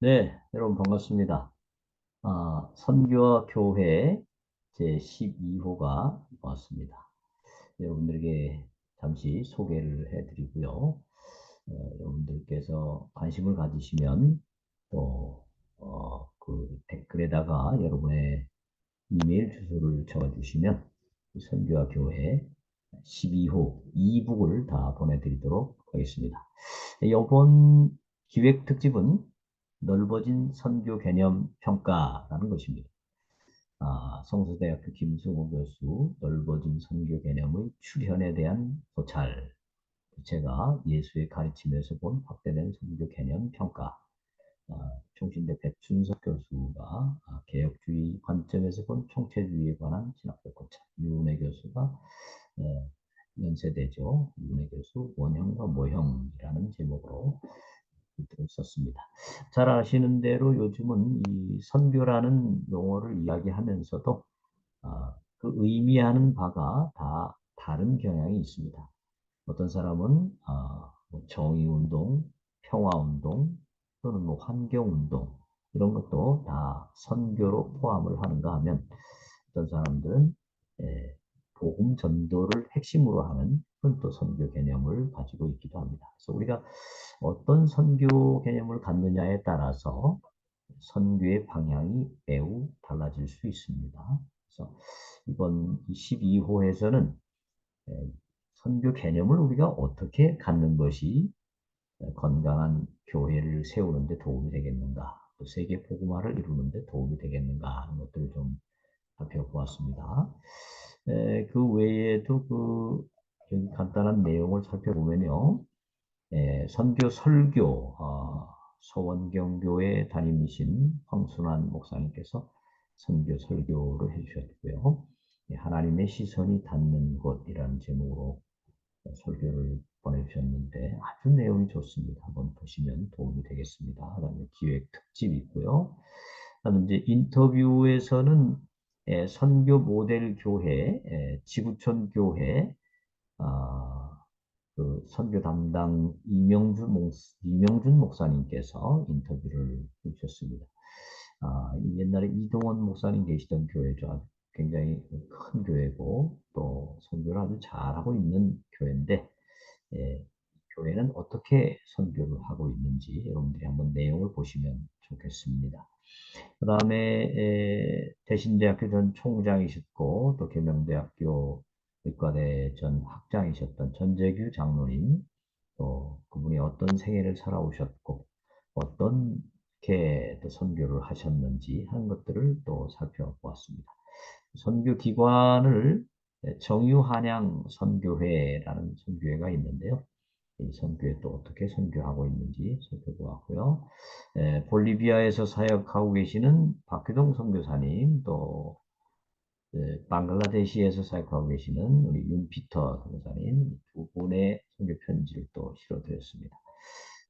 네, 여러분 반갑습니다. 선교와 교회 제 12호가 왔습니다. 여러분들에게 잠시 소개를 해드리고요. 여러분들께서 관심을 가지시면 또, 그 댓글에다가 여러분의 이메일 주소를 적어주시면 선교와 교회 12호 2북을 다 보내드리도록 하겠습니다. 이번 기획 특집은 넓어진 선교 개념 평가라는 것입니다. 성서대학교 김승호 교수 넓어진 선교 개념의 출현에 대한 고찰, 제가 예수의 가르침에서 본 확대된 선교 개념 평가, 총신대 백준석 교수가 개혁주의 관점에서 본 총체주의에 관한 신학적 고찰, 유은혜 교수가 연세대죠. 유은혜 교수 원형과 모형이라는 제목으로 글을 썼습니다. 잘 아시는 대로 요즘은 이 선교라는 용어를 이야기하면서도 그 의미하는 바가 다 다른 경향이 있습니다. 어떤 사람은 뭐 정의운동, 평화운동 또는 뭐 환경운동 이런 것도 다 선교로 포함을 하는가 하면 어떤 사람들은 복음 전도를 핵심으로 하는 그런 또 선교 개념을 가지고 있기도 합니다. 그래서 우리가 어떤 선교 개념을 갖느냐에 따라서 선교의 방향이 매우 달라질 수 있습니다. 그래서 이번 12호에서는 선교 개념을 우리가 어떻게 갖는 것이 건강한 교회를 세우는 데 도움이 되겠는가, 또 세계 복음화를 이루는 데 도움이 되겠는가 하는 것들을 좀 살펴보았습니다. 그 외에도 좀 간단한 내용을 살펴보면요. 선교 설교, 서원경교회 담임이신 황순환 목사님께서 선교 설교를 해주셨고요. 하나님의 시선이 닿는 곳이라는 제목으로 설교를 보내주셨는데 아주 내용이 좋습니다. 한번 보시면 도움이 되겠습니다. 그다음에 기획 특집이 있고요. 그다음에 이제 인터뷰에서는 선교 모델 교회, 지구촌 교회, 아, 그 선교 담당 이명준 목사님께서 인터뷰를 해주셨습니다. 옛날에 이동원 목사님 계시던 교회죠. 굉장히 큰 교회고 또 선교를 아주 잘하고 있는 교회인데 교회는 어떻게 선교를 하고 있는지 여러분들이 한번 내용을 보시면 좋겠습니다. 그 다음에 대신대학교 전 총장이셨고 또 계명대학교 의과대 전 학장이셨던 전재규 장로님, 또 그분이 어떤 생애를 살아오셨고 어떻게 또 선교를 하셨는지 하는 것들을 또 살펴보았습니다. 선교 기관을 정유한양 선교회라는 선교회가 있는데요. 이 선교회 또 어떻게 선교하고 있는지 살펴보았고요. 볼리비아에서 사역하고 계시는 박규동 선교사님, 또 방글라데시에서 사역하고 계시는 우리 윤피터 선교사님 두 분의 선교 편지를 또 실어드렸습니다.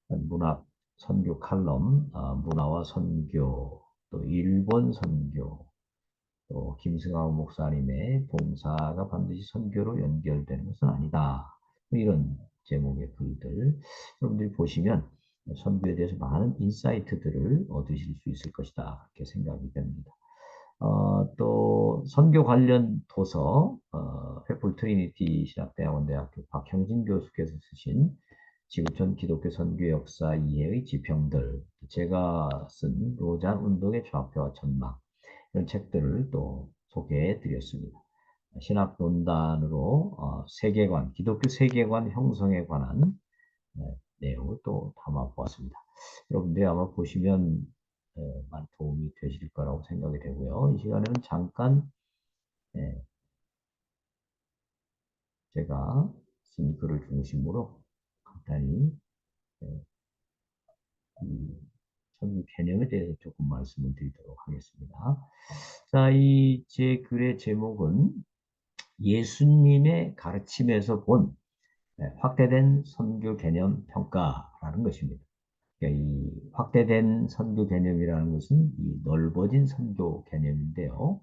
문학 선교 칼럼, 문화와 선교, 또 일본 선교, 또 김승하우 목사님의 봉사가 반드시 선교로 연결되는 것은 아니다. 뭐 이런 제목의 글들 여러분들이 보시면 선교에 대해서 많은 인사이트들을 얻으실 수 있을 것이다. 그렇게 생각이 됩니다. 또 선교 관련 도서, 횃불 트리니티 신학대학원대학교 박형진 교수께서 쓰신 지구촌 기독교 선교 역사 이해의 지평들, 제가 쓴 로잔 운동의 좌표와 전망, 이런 책들을 또 소개해 드렸습니다. 신학논단으로 세계관, 기독교 세계관 형성에 관한 내용을 또 담아 보았습니다. 여러분들이 아마 보시면 많은 도움이 되실 거라고 생각이 되고요. 이 시간에는 잠깐 예, 제가 쓴 글을 중심으로 간단히 예, 이 선교 개념에 대해서 조금 말씀을 드리도록 하겠습니다. 자, 이 제 글의 제목은 예수님의 가르침에서 본 확대된 선교 개념 평가라는 것입니다. 그러니까 이 확대된 선교 개념이라는 것은 이 넓어진 선교 개념인데요.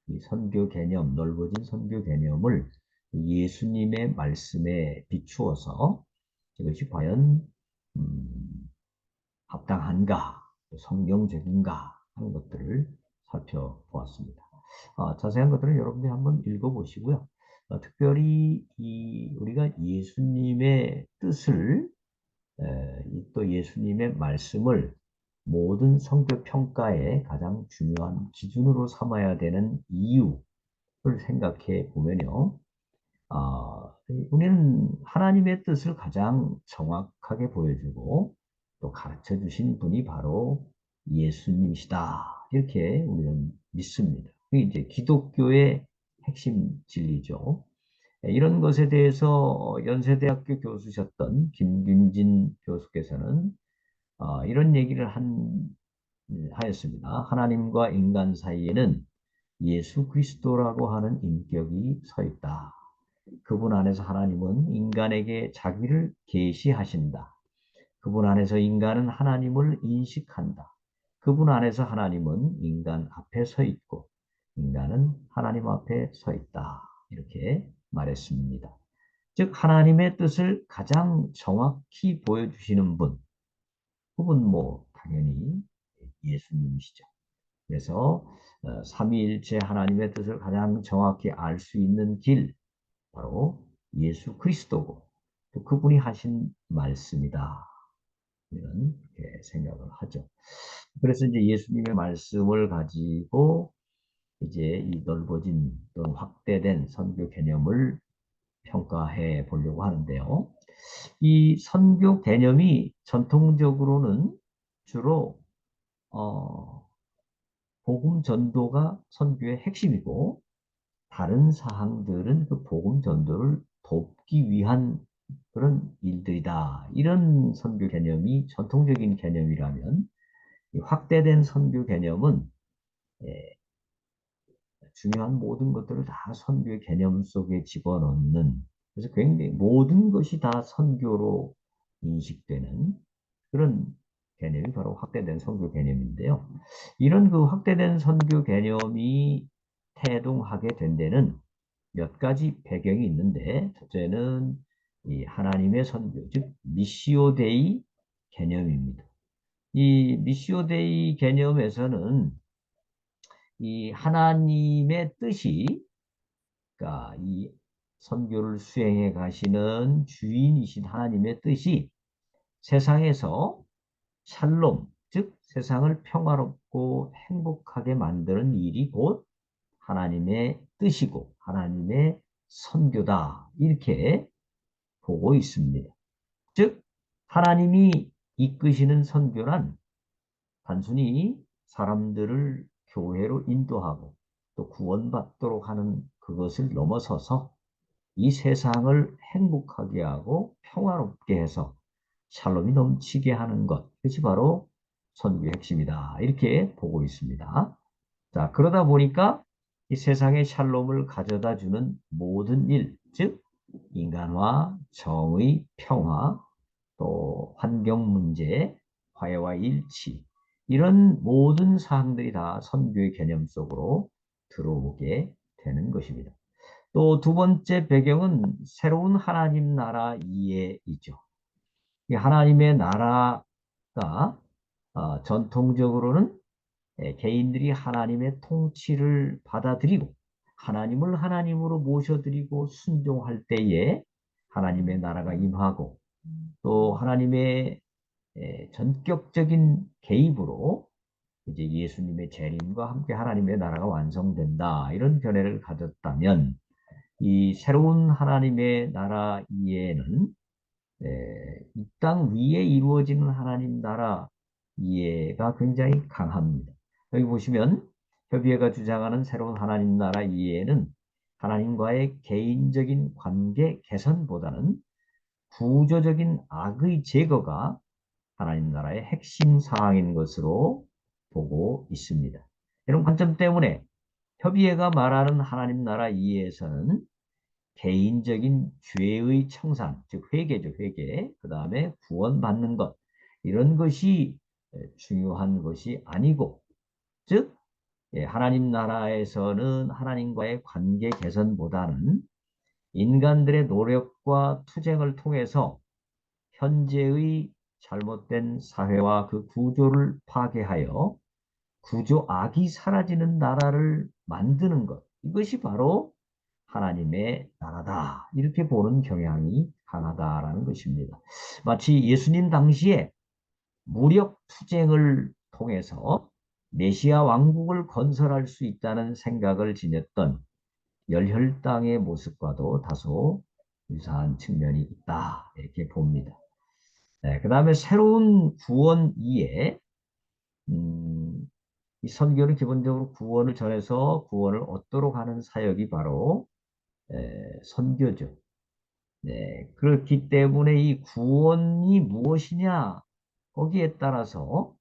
이 선교 개념, 넓어진 선교 개념을 예수님의 말씀에 비추어서 이것이 과연 합당한가? 성경적인가 하는 것들을 살펴보았습니다. 자세한 것들은 여러분들이 한번 읽어보시고요. 특별히 우리가 예수님의 뜻을 또 예수님의 말씀을 모든 성교 평가의 가장 중요한 기준으로 삼아야 되는 이유를 생각해 보면요. 우리는 하나님의 뜻을 가장 정확하게 보여주고 또 가르쳐 주신 분이 바로 예수님이시다. 이렇게 우리는 믿습니다. 그게 이제 기독교의 핵심 진리죠. 이런 것에 대해서 연세대학교 교수셨던 김균진 교수께서는 이런 얘기를 하였습니다. 하나님과 인간 사이에는 예수 그리스도라고 하는 인격이 서 있다. 그분 안에서 하나님은 인간에게 자기를 계시하신다. 그분 안에서 인간은 하나님을 인식한다. 그분 안에서 하나님은 인간 앞에 서 있고 인간은 하나님 앞에 서 있다. 이렇게 말했습니다. 즉 하나님의 뜻을 가장 정확히 보여주시는 분, 그분 당연히 예수님이시죠. 그래서 삼위일체 하나님의 뜻을 가장 정확히 알 수 있는 길, 바로 예수 그리스도고 또 그분이 하신 말씀이다. 이런 생각을 하죠. 그래서 이제 예수님의 말씀을 가지고 이제 이 넓어진 또는 확대된 선교 개념을 평가해 보려고 하는데요. 이 선교 개념이 전통적으로는 주로 복음 전도가 선교의 핵심이고 다른 사항들은 그 복음 전도를 돕기 위한 그런 일들이다. 이런 선교 개념이 전통적인 개념이라면 이 확대된 선교 개념은 예, 중요한 모든 것들을 다 선교의 개념 속에 집어넣는, 그래서 굉장히 모든 것이 다 선교로 인식되는 그런 개념이 바로 확대된 선교 개념인데요. 이런 그 확대된 선교 개념이 태동하게 된 데는 몇 가지 배경이 있는데, 첫째는 이 하나님의 선교, 즉 미시오 데이 개념입니다. 이 미시오 데이 개념에서는 이 하나님의 뜻이, 그러니까 이 선교를 수행해 가시는 주인이신 하나님의 뜻이 세상에서 샬롬, 즉 세상을 평화롭고 행복하게 만드는 일이 곧 하나님의 뜻이고 하나님의 선교다. 이렇게 보고 있습니다. 즉 하나님이 이끄시는 선교란 단순히 사람들을 교회로 인도하고 또 구원받도록 하는 그것을 넘어서서 이 세상을 행복하게 하고 평화롭게 해서 샬롬이 넘치게 하는 것, 그것이 바로 선교의 핵심이다. 이렇게 보고 있습니다. 자, 그러다 보니까 이 세상의 샬롬을 가져다 주는 모든 일, 즉 인간화, 정의, 평화, 또 환경 문제, 화해와 일치, 이런 모든 사항들이 다 선교의 개념 속으로 들어오게 되는 것입니다. 또 두 번째 배경은 새로운 하나님 나라 이해이죠. 이 하나님의 나라가 전통적으로는 개인들이 하나님의 통치를 받아들이고 하나님을 하나님으로 모셔드리고 순종할 때에 하나님의 나라가 임하고 또 하나님의 전격적인 개입으로 이제 예수님의 재림과 함께 하나님의 나라가 완성된다. 이런 견해를 가졌다면 이 새로운 하나님의 나라 이해는 이 땅 위에 이루어지는 하나님 나라 이해가 굉장히 강합니다. 여기 보시면 협의회가 주장하는 새로운 하나님 나라 이해는 하나님과의 개인적인 관계 개선보다는 구조적인 악의 제거가 하나님 나라의 핵심 사항인 것으로 보고 있습니다. 이런 관점 때문에 협의회가 말하는 하나님 나라 이해에서는 개인적인 죄의 청산, 즉 회개죠, 회개. 그 다음에 구원받는 것, 이런 것이 중요한 것이 아니고, 즉 하나님 나라에서는 하나님과의 관계 개선보다는 인간들의 노력과 투쟁을 통해서 현재의 잘못된 사회와 그 구조를 파괴하여 구조 악이 사라지는 나라를 만드는 것. 이것이 바로 하나님의 나라다. 이렇게 보는 경향이 강하다라는 것입니다. 마치 예수님 당시에 무력 투쟁을 통해서 메시아 왕국을 건설할 수 있다는 생각을 지녔던 열혈당의 모습과도 다소 유사한 측면이 있다. 이렇게 봅니다. 네, 그 다음에 새로운 구원 이해, 이 선교는 기본적으로 구원을 전해서 구원을 얻도록 하는 사역이 바로 선교죠. 네, 그렇기 때문에 이 구원이 무엇이냐, 거기에 따라서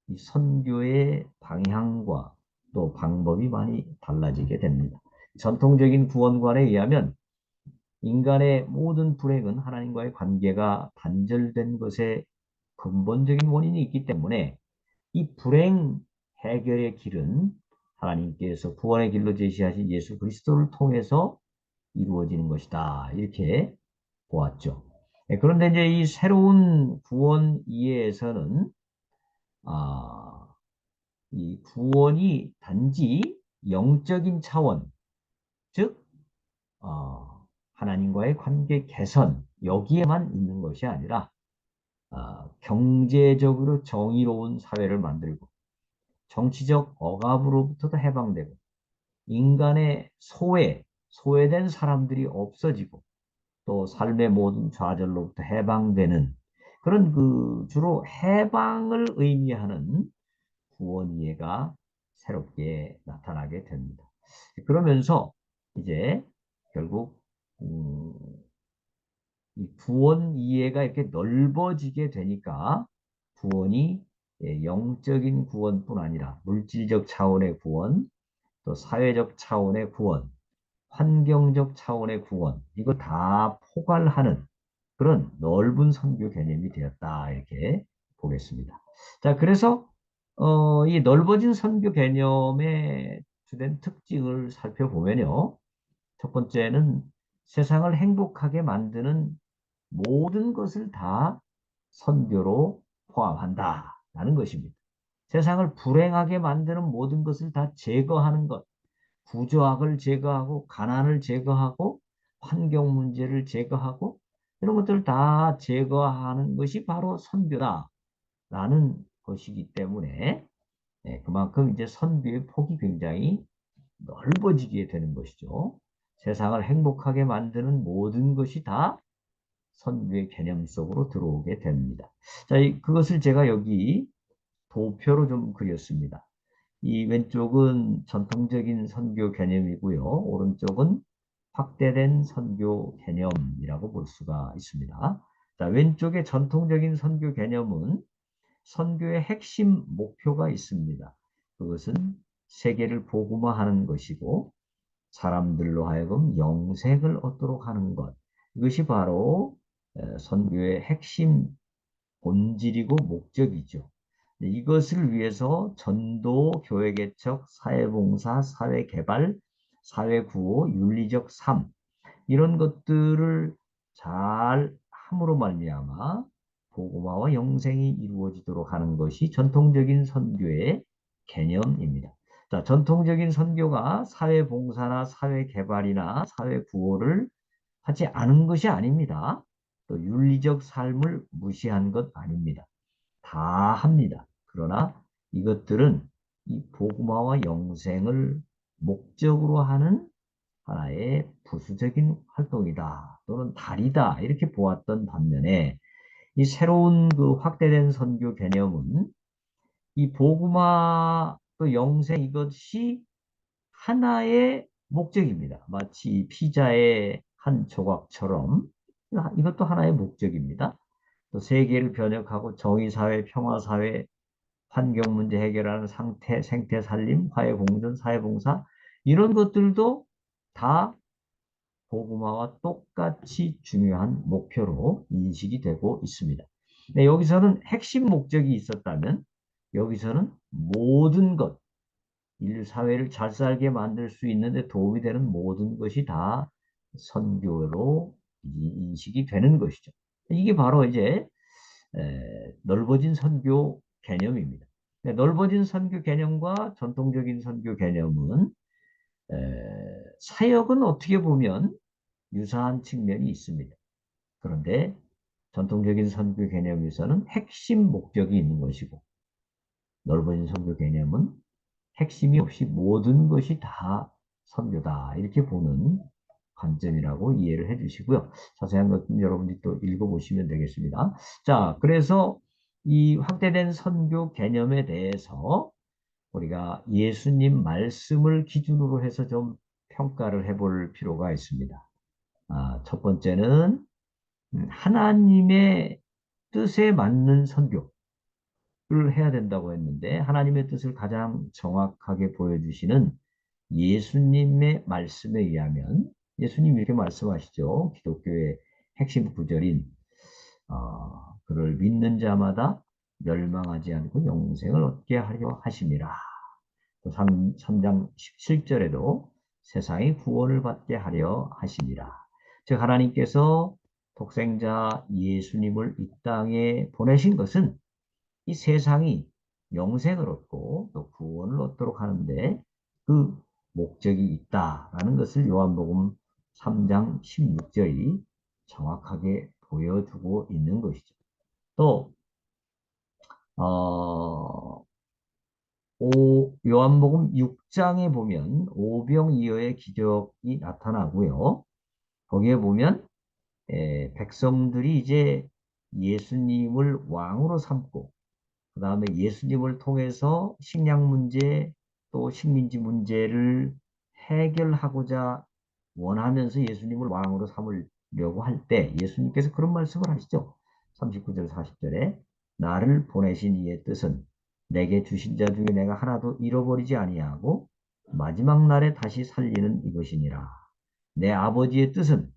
이 선교의 방향과 또 방법이 많이 달라지게 됩니다. 전통적인 구원관에 의하면 인간의 모든 불행은 하나님과의 관계가 단절된 것에 근본적인 원인이 있기 때문에 이 불행 해결의 길은 하나님께서 구원의 길로 제시하신 예수 그리스도를 통해서 이루어지는 것이다. 이렇게 보았죠. 그런데 이제 이 새로운 구원 이해에서는 이 구원이 단지 영적인 차원, 즉 하나님과의 관계 개선 여기에만 있는 것이 아니라 경제적으로 정의로운 사회를 만들고 정치적 억압으로부터도 해방되고 인간의 소외된 사람들이 없어지고 또 삶의 모든 좌절로부터 해방되는 그런 그 주로 해방을 의미하는 구원 이해가 새롭게 나타나게 됩니다. 그러면서 이제 결국 이 구원 이해가 이렇게 넓어지게 되니까 구원이 영적인 구원뿐 아니라 물질적 차원의 구원, 또 사회적 차원의 구원, 환경적 차원의 구원, 이거 다 포괄하는 그런 넓은 선교 개념이 되었다. 이렇게 보겠습니다. 자, 그래서 이 넓어진 선교 개념의 주된 특징을 살펴보면요. 첫 번째는 세상을 행복하게 만드는 모든 것을 다 선교로 포함한다라는 것입니다. 세상을 불행하게 만드는 모든 것을 다 제거하는 것, 구조악을 제거하고 가난을 제거하고 환경 문제를 제거하고 이런 것들을 다 제거하는 것이 바로 선교다라는 것이기 때문에 그만큼 이제 선교의 폭이 굉장히 넓어지게 되는 것이죠. 세상을 행복하게 만드는 모든 것이 다 선교의 개념 속으로 들어오게 됩니다. 자, 그것을 제가 여기 도표로 좀 그렸습니다. 이 왼쪽은 전통적인 선교 개념이고요. 오른쪽은 확대된 선교 개념이라고 볼 수가 있습니다. 자, 왼쪽의 전통적인 선교 개념은 선교의 핵심 목표가 있습니다. 그것은 세계를 복음화하는 것이고 사람들로 하여금 영생을 얻도록 하는 것. 이것이 바로 선교의 핵심 본질이고 목적이죠. 이것을 위해서 전도, 교회개척, 사회봉사, 사회개발, 사회구호, 윤리적 삶 이런 것들을 잘 함으로 말미암아 복음화와 영생이 이루어지도록 하는 것이 전통적인 선교의 개념입니다. 자, 전통적인 선교가 사회봉사나 사회개발이나 사회구호를 하지 않은 것이 아닙니다. 또 윤리적 삶을 무시한 것 아닙니다. 다 합니다. 그러나 이것들은 이 복음화와 영생을 목적으로 하는 하나의 부수적인 활동이다 또는 다리다 이렇게 보았던 반면에 이 새로운 그 확대된 선교 개념은 이 복음화 또 영생 이것이 하나의 목적입니다. 마치 피자의 한 조각처럼 이것도 하나의 목적입니다. 또 세계를 변혁하고 정의사회, 평화사회, 환경문제 해결하는 생태 살림, 화해공존, 사회봉사 이런 것들도 다 복음화와 똑같이 중요한 목표로 인식이 되고 있습니다. 네, 여기서는 핵심 목적이 있었다면 여기서는 모든 것, 인류 사회를 잘 살게 만들 수 있는데 도움이 되는 모든 것이 다 선교로 인식이 되는 것이죠. 이게 바로 이제 넓어진 선교 개념입니다. 넓어진 선교 개념과 전통적인 선교 개념은 사역은 어떻게 보면 유사한 측면이 있습니다. 그런데 전통적인 선교 개념에서는 핵심 목적이 있는 것이고 넓어진 선교 개념은 핵심이 없이 모든 것이 다 선교다 이렇게 보는 관점이라고 이해를 해주시고요. 자세한 것은 여러분들이 또 읽어보시면 되겠습니다. 자, 그래서 이 확대된 선교 개념에 대해서 우리가 예수님 말씀을 기준으로 해서 좀 평가를 해볼 필요가 있습니다. 첫 번째는 하나님의 뜻에 맞는 선교를 해야 된다고 했는데 하나님의 뜻을 가장 정확하게 보여주시는 예수님의 말씀에 의하면 예수님이 이렇게 말씀하시죠. 기독교의 핵심 구절인 그를 믿는 자마다 멸망하지 않고 영생을 얻게 하려 하심이라. 3장 17절에도 세상이 구원을 받게 하려 하시니라. 즉 하나님께서 독생자 예수님을 이 땅에 보내신 것은 이 세상이 영생을 얻고 또 구원을 얻도록 하는데 그 목적이 있다라는 것을 요한복음 3장 16절이 정확하게 보여주고 있는 것이죠. 또 요한복음 6장에 보면 오병이어의 기적이 나타나고요. 거기에 보면 백성들이 이제 예수님을 왕으로 삼고 그 다음에 예수님을 통해서 식량 문제 또 식민지 문제를 해결하고자 원하면서 예수님을 왕으로 삼으려고 할 때 예수님께서 그런 말씀을 하시죠. 39절 40절에 나를 보내신 이의 뜻은 내게 주신 자 중에 내가 하나도 잃어버리지 아니하고 마지막 날에 다시 살리는 이것이니라. 내 아버지의 뜻은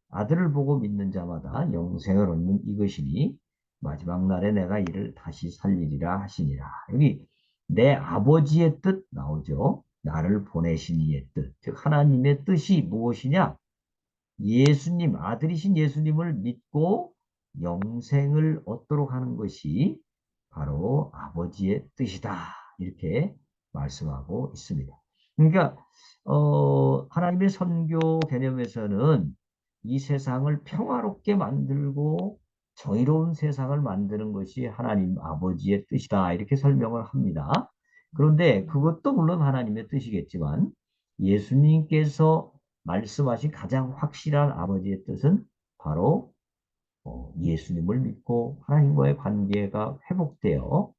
아들을 보고 믿는 자마다 영생을 얻는 이것이니 마지막 날에 내가 이를 다시 살리리라 하시니라. 여기 내 아버지의 뜻 나오죠. 나를 보내신 이의 뜻. 즉 하나님의 뜻이 무엇이냐? 예수님, 아들이신 예수님을 믿고 영생을 얻도록 하는 것이 바로 아버지의 뜻이다. 이렇게 말씀하고 있습니다. 그러니까 하나님의 선교 개념에서는 이 세상을 평화롭게 만들고 정의로운 세상을 만드는 것이 하나님 아버지의 뜻이다. 이렇게 설명을 합니다. 그런데 그것도 물론 하나님의 뜻이겠지만 예수님께서 말씀하신 가장 확실한 아버지의 뜻은 바로 예수님을 믿고 하나님과의 관계가 회복되어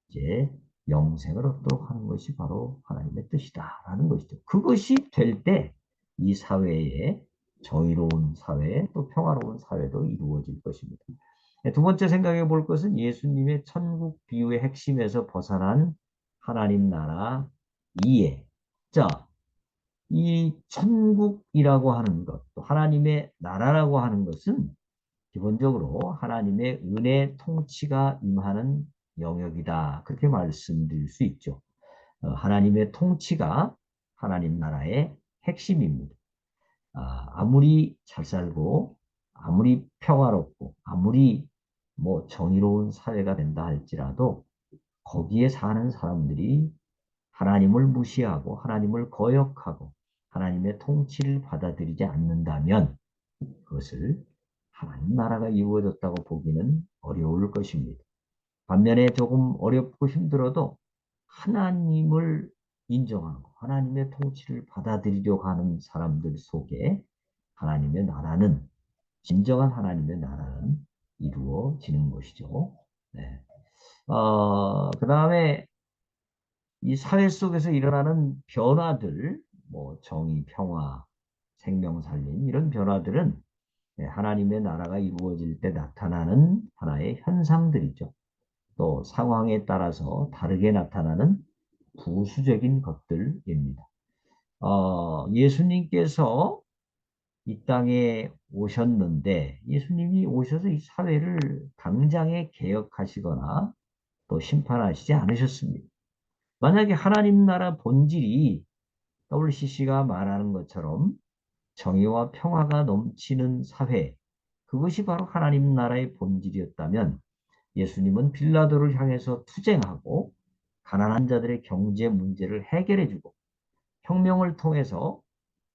이제 영생을 얻도록 하는 것이 바로 하나님의 뜻이다라는 것이죠. 그것이 될 때 이 사회에 정의로운 사회 또 평화로운 사회도 이루어질 것입니다. 두 번째 생각해 볼 것은 예수님의 천국 비유의 핵심에서 벗어난 하나님 나라 이해. 자, 이 천국이라고 하는 것, 또 하나님의 나라라고 하는 것은 기본적으로 하나님의 은혜 통치가 임하는 영역이다. 그렇게 말씀드릴 수 있죠. 하나님의 통치가 하나님 나라의 핵심입니다. 아무리 잘 살고, 아무리 평화롭고, 아무리 뭐 정의로운 사회가 된다 할지라도 거기에 사는 사람들이 하나님을 무시하고 하나님을 거역하고 하나님의 통치를 받아들이지 않는다면 그것을 하나님 나라가 이루어졌다고 보기는 어려울 것입니다. 반면에 조금 어렵고 힘들어도 하나님을 인정하고 하나님의 통치를 받아들이려고 하는 사람들 속에 하나님의 나라는 진정한 하나님의 나라는 이루어지는 것이죠. 네. 그 다음에 이 사회 속에서 일어나는 변화들, 뭐 정의, 평화, 생명 살림 이런 변화들은 하나님의 나라가 이루어질 때 나타나는 하나의 현상들이죠. 또 상황에 따라서 다르게 나타나는 부수적인 것들입니다. 예수님께서 이 땅에 오셨는데 예수님이 오셔서 이 사회를 당장에 개혁하시거나 또 심판하시지 않으셨습니다. 만약에 하나님 나라 본질이 WCC가 말하는 것처럼 정의와 평화가 넘치는 사회, 그것이 바로 하나님 나라의 본질이었다면 예수님은 빌라도를 향해서 투쟁하고 가난한 자들의 경제 문제를 해결해주고 혁명을 통해서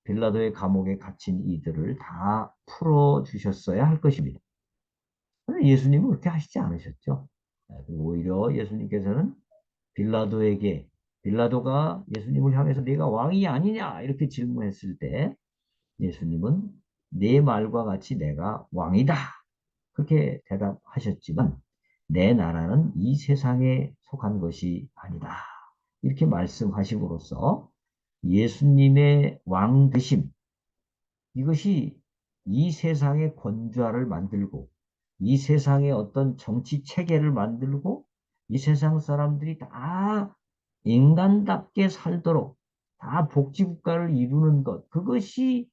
빌라도의 감옥에 갇힌 이들을 다 풀어주셨어야 할 것입니다. 그런데 예수님은 그렇게 하시지 않으셨죠. 오히려 예수님께서는 빌라도에게 빌라도가 예수님을 향해서 네가 왕이 아니냐 이렇게 질문했을 때 예수님은 네 말과 같이 내가 왕이다 그렇게 대답하셨지만 내 나라는 이 세상에 속한 것이 아니다 이렇게 말씀하심으로써 예수님의 왕 되심 이것이 이 세상의 권좌를 만들고 이 세상의 어떤 정치 체계를 만들고 이 세상 사람들이 다 인간답게 살도록 다 복지국가를 이루는 것 그것이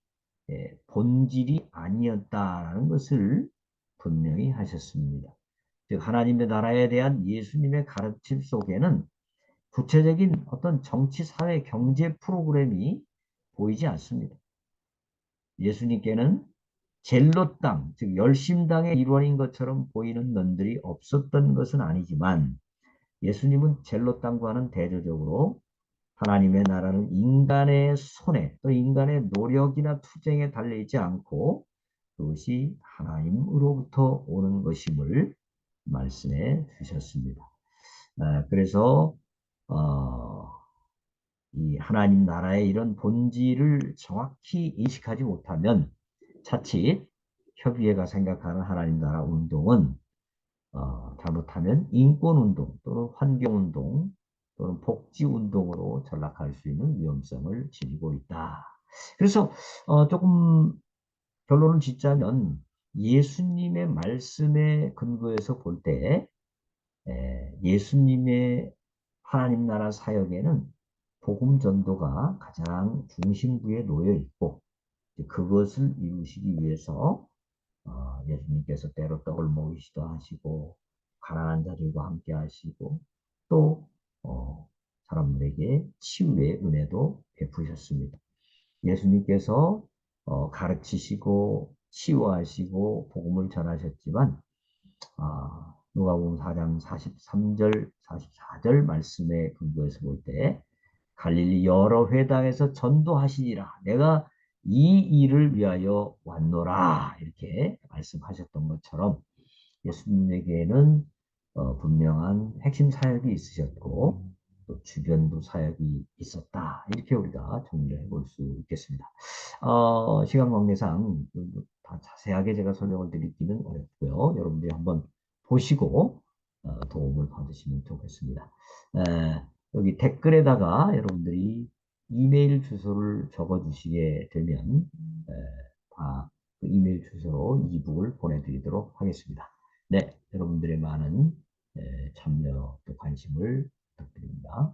본질이 아니었다라는 것을 분명히 하셨습니다. 즉 하나님의 나라에 대한 예수님의 가르침 속에는 구체적인 어떤 정치, 사회, 경제 프로그램이 보이지 않습니다. 예수님께는 젤롯당, 즉 열심당의 일원인 것처럼 보이는 면들이 없었던 것은 아니지만 예수님은 젤롯당과는 대조적으로 하나님의 나라는 인간의 손에 또 인간의 노력이나 투쟁에 달려있지 않고 그것이 하나님으로부터 오는 것임을 말씀해 주셨습니다. 그래서 이 하나님 나라의 이런 본질을 정확히 인식하지 못하면 자칫 협의회가 생각하는 하나님 나라 운동은 잘못하면 인권운동 또는 환경운동 또는 복지운동으로 전락할 수 있는 위험성을 지니고 있다. 그래서 조금 결론을 짓자면 예수님의 말씀에 근거해서 볼 때 예수님의 하나님 나라 사역에는 복음 전도가 가장 중심부에 놓여 있고 그것을 이루시기 위해서 예수님께서 때로 떡을 먹이시도 하시고 가난한 자들과 함께 하시고 또 사람들에게 치유의 은혜도 베푸셨습니다. 예수님께서 가르치시고 치유하시고 복음을 전하셨지만 누가복음 4장 43절 44절 말씀에 근거해서 볼 때 갈릴리 여러 회당에서 전도하시니라 내가 이 일을 위하여 왔노라 이렇게 말씀하셨던 것처럼 예수님에게는 분명한 핵심 사역이 있으셨고 또 주변부 사역이 있었다 이렇게 우리가 정리를 해볼 수 있겠습니다. 시간 관계상 다 자세하게 제가 설명을 드리기는 어렵고요. 여러분들이 한번 보시고 도움을 받으시면 좋겠습니다. 여기 댓글에다가 여러분들이 이메일 주소를 적어 주시게 되면 다 그 이메일 주소로 이북을 보내드리도록 하겠습니다. 네, 여러분들의 많은 참여 또 관심을 부탁드립니다.